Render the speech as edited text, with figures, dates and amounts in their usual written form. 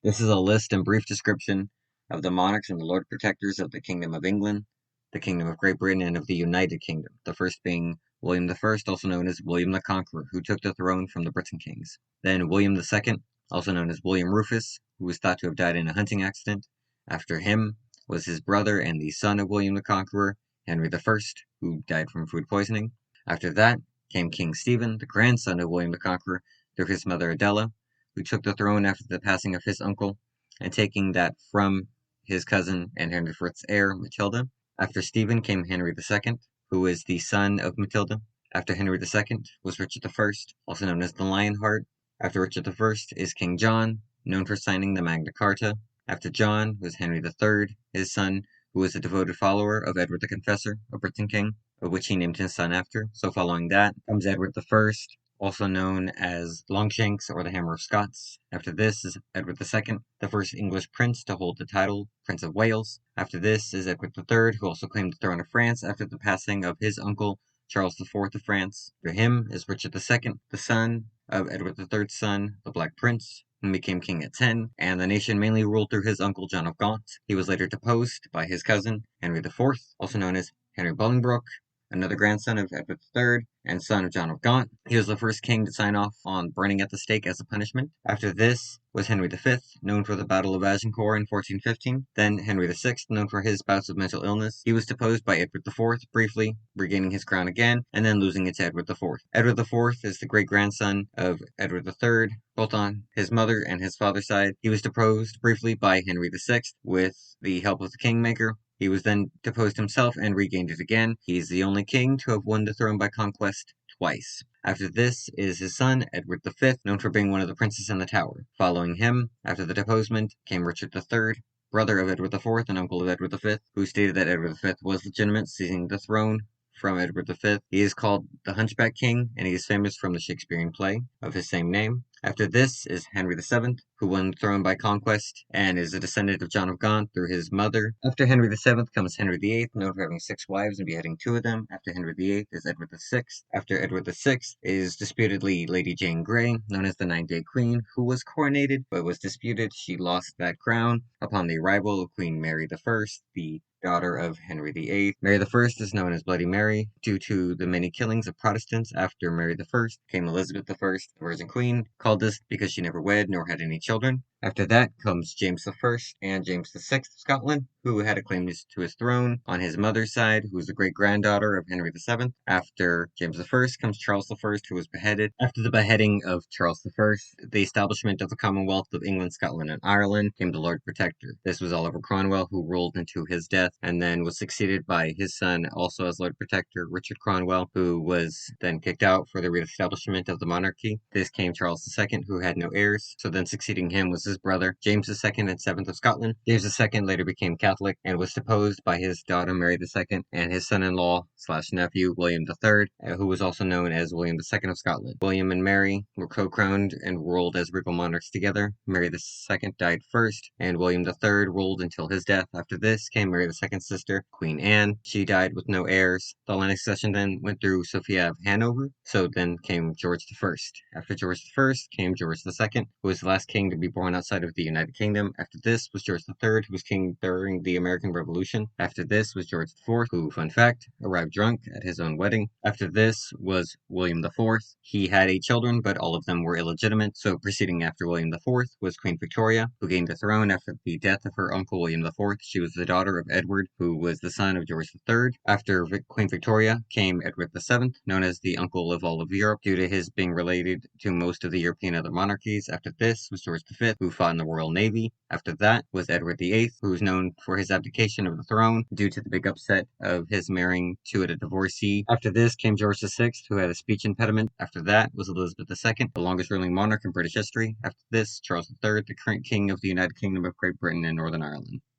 This is a list and brief description of the monarchs and the Lord Protectors of the Kingdom of England, the Kingdom of Great Britain, and of the United Kingdom. The first being William I, also known as William the Conqueror, who took the throne from the Briton kings. Then William II, also known as William Rufus, who was thought to have died in a hunting accident. After him was his brother and the son of William the Conqueror, Henry I, who died from food poisoning. After that came King Stephen, the grandson of William the Conqueror, through his mother Adela, who took the throne after the passing of his uncle, and taking that from his cousin and Henry IV's heir, Matilda. After Stephen came Henry II, who was the son of Matilda. After Henry II was Richard I, also known as the Lionheart. After Richard I is King John, known for signing the Magna Carta. After John was Henry III, his son, who was a devoted follower of Edward the Confessor, a Briton king, of which he named his son after. So following that comes Edward I, also known as Longshanks or the Hammer of Scots. After this is Edward II, the first English prince to hold the title Prince of Wales. After this is Edward III, who also claimed the throne of France after the passing of his uncle Charles IV of France. After him is Richard II, the son of Edward III's son, the Black Prince, who became king at 10, and the nation mainly ruled through his uncle John of Gaunt. He was later deposed by his cousin Henry IV, also known as Henry Bolingbroke, another grandson of Edward III and son of John of Gaunt. He was the first king to sign off on burning at the stake as a punishment. After this was Henry V, known for the Battle of Agincourt in 1415. Then Henry VI, known for his bouts of mental illness. He was deposed by Edward IV, briefly regaining his crown again, and then losing it to Edward IV. Edward IV is the great-grandson of Edward III, both on his mother and his father's side. He was deposed briefly by Henry VI with the help of the Kingmaker. He was then deposed himself and regained it again. He is the only king to have won the throne by conquest twice. After this is his son, Edward V, known for being one of the princes in the Tower. Following him, after the deposement, came Richard III, brother of Edward IV and uncle of Edward V, who stated that Edward V was legitimate, seizing the throne from Edward V. He is called the Hunchback King, and he is famous from the Shakespearean play of his same name. After this is Henry VII, who won the throne by conquest, and is a descendant of John of Gaunt through his mother. After Henry VII comes Henry VIII, known for having 6 wives and beheading 2 of them. After Henry VIII is Edward VI. After Edward VI is disputedly Lady Jane Grey, known as the 9-Day Queen, who was coronated, but was disputed. She lost that crown upon the arrival of Queen Mary I, the daughter of Henry VIII. Mary I is known as Bloody Mary due to the many killings of Protestants. After Mary I came Elizabeth I, the Virgin Queen, called this because she never wed nor had any children. After that comes James I and James VI of Scotland, who had a claim to his throne on his mother's side, who was the great-granddaughter of Henry VII. After James I comes Charles I, who was beheaded. After the beheading of Charles I, the establishment of the Commonwealth of England, Scotland, and Ireland came the Lord Protector. This was Oliver Cromwell, who ruled until his death, and then was succeeded by his son, also as Lord Protector, Richard Cromwell, who was then kicked out for the re-establishment of the monarchy. This came Charles II, who had no heirs, so then succeeding him was his brother, James II and 7th of Scotland. James II later became Catholic and was deposed by his daughter Mary II and his son-in-law / nephew William III, who was also known as William II of Scotland. William and Mary were co-crowned and ruled as regal monarchs together. Mary II died first, and William III ruled until his death. After this came Mary II's sister, Queen Anne. She died with no heirs. The line of succession then went through Sophia of Hanover, so then came George I. After George I came George II, who was the last king to be born outside of the United Kingdom. After this was George III, who was king during the American Revolution. After this was George IV, who, fun fact, arrived drunk at his own wedding. After this was William IV. He had 8 children, but all of them were illegitimate, so preceding after William IV was Queen Victoria, who gained the throne after the death of her uncle William IV. She was the daughter of Edward, who was the son of George III. After Queen Victoria came Edward VII, known as the uncle of all of Europe, due to his being related to most of the European other monarchies. After this was George V, who fought in the Royal Navy. After that was Edward VIII, who was known for his abdication of the throne due to the big upset of his marrying to a divorcee. After this came George VI, who had a speech impediment. After that was Elizabeth II, the longest ruling monarch in British history. After this, Charles III, the current king of the United Kingdom of Great Britain and Northern Ireland.